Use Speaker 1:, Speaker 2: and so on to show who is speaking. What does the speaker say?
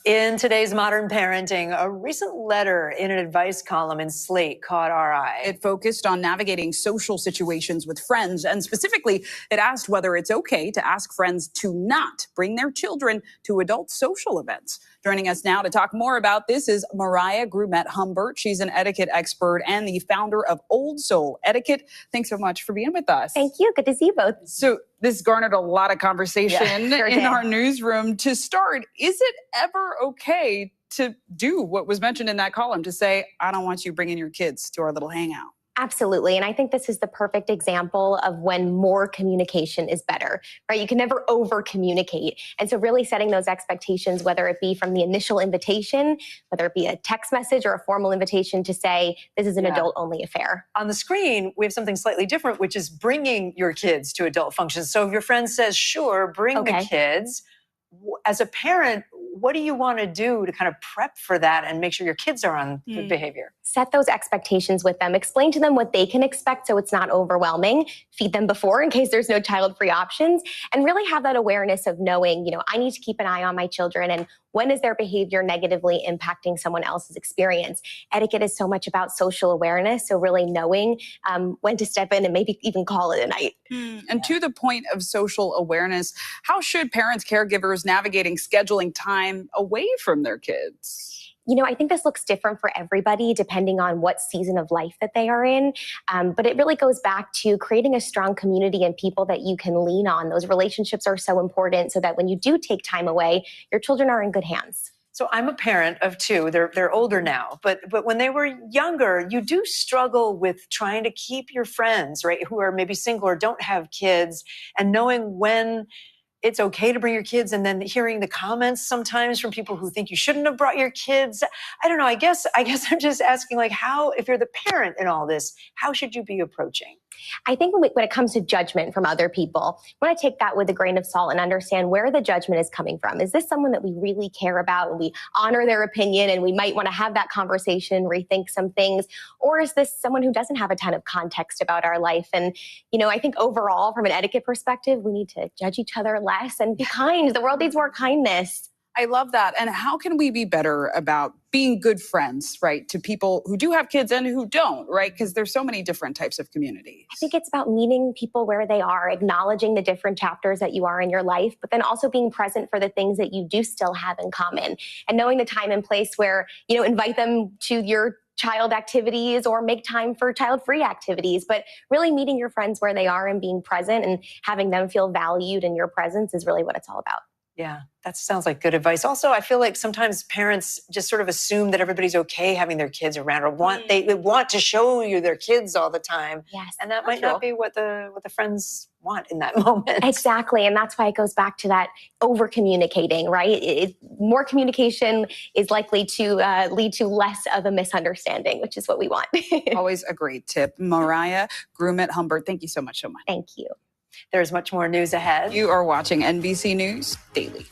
Speaker 1: In today's Modern Parenting, a recent letter in an advice column in Slate caught our eye.
Speaker 2: It focused on navigating social situations with friends, and specifically, it asked whether it's okay to ask friends to not bring their children to adult social events. Joining us now to talk more about this is Mariah Humbert. She's an etiquette expert and the founder of Old Soul Etiquette. Thanks so much for being with us.
Speaker 3: Thank you. Good to see you both.
Speaker 2: So this garnered a lot of conversation in our newsroom. To start, is it ever okay to do what was mentioned in that column, to say, I don't want you bringing your kids to our little hangout?
Speaker 3: Absolutely. And I think this is the perfect example of when more communication is better, right? You can never over communicate. And so really setting those expectations, whether it be from the initial invitation, whether it be a text message or a formal invitation to say, this is an adult only affair.
Speaker 1: On the screen, we have something slightly different, which is bringing your kids to adult functions. So if your friend says, sure, bring the kids, as a parent, what do you want to do to kind of prep for that and make sure your kids are on good behavior?
Speaker 3: Set those expectations with them. Explain to them what they can expect so it's not overwhelming. Feed them before in case there's no child-free options. And really have that awareness of knowing, I need to keep an eye on my children and when is their behavior negatively impacting someone else's experience. Etiquette is so much about social awareness, so really knowing when to step in and maybe even call it a night.
Speaker 2: And to the point of social awareness, how should parents, caregivers navigating scheduling time away from their kids?
Speaker 3: I think this looks different for everybody depending on what season of life that they are in. But it really goes back to creating a strong community and people that you can lean on. Those relationships are so important so that when you do take time away, your children are in good hands.
Speaker 1: So I'm a parent of two. They're older now, but when they were younger, you do struggle with trying to keep your friends, right, who are maybe single or don't have kids, and knowing when it's okay to bring your kids, and then hearing the comments sometimes from people who think you shouldn't have brought your kids. I don't know. I guess I'm just asking, how, if you're the parent in all this, how should you be approaching?
Speaker 3: I think when it comes to judgment from other people, I want to take that with a grain of salt and understand where the judgment is coming from. Is this someone that we really care about and we honor their opinion and we might want to have that conversation, rethink some things? Or is this someone who doesn't have a ton of context about our life? And, I think overall, from an etiquette perspective, we need to judge each other less and be kind. The world needs more kindness.
Speaker 2: I love that. And how can we be better about being good friends, right, to people who do have kids and who don't, right? Because there's so many different types of communities.
Speaker 3: I think it's about meeting people where they are, acknowledging the different chapters that you are in your life, but then also being present for the things that you do still have in common, and knowing the time and place where, invite them to your child activities or make time for child-free activities, but really meeting your friends where they are and being present and having them feel valued in your presence is really what it's all about.
Speaker 1: Yeah, that sounds like good advice. Also, I feel like sometimes parents just sort of assume that everybody's okay having their kids around, or they want to show you their kids all the time.
Speaker 3: Yes,
Speaker 1: and that might not be what the friends want in that moment.
Speaker 3: Exactly, and that's why it goes back to that over communicating, right? More communication is likely to lead to less of a misunderstanding, which is what we want.
Speaker 2: Always a great tip. Mariah Humbert, thank you so much.
Speaker 3: Thank you.
Speaker 1: There's much more news ahead.
Speaker 2: You are watching NBC News Daily.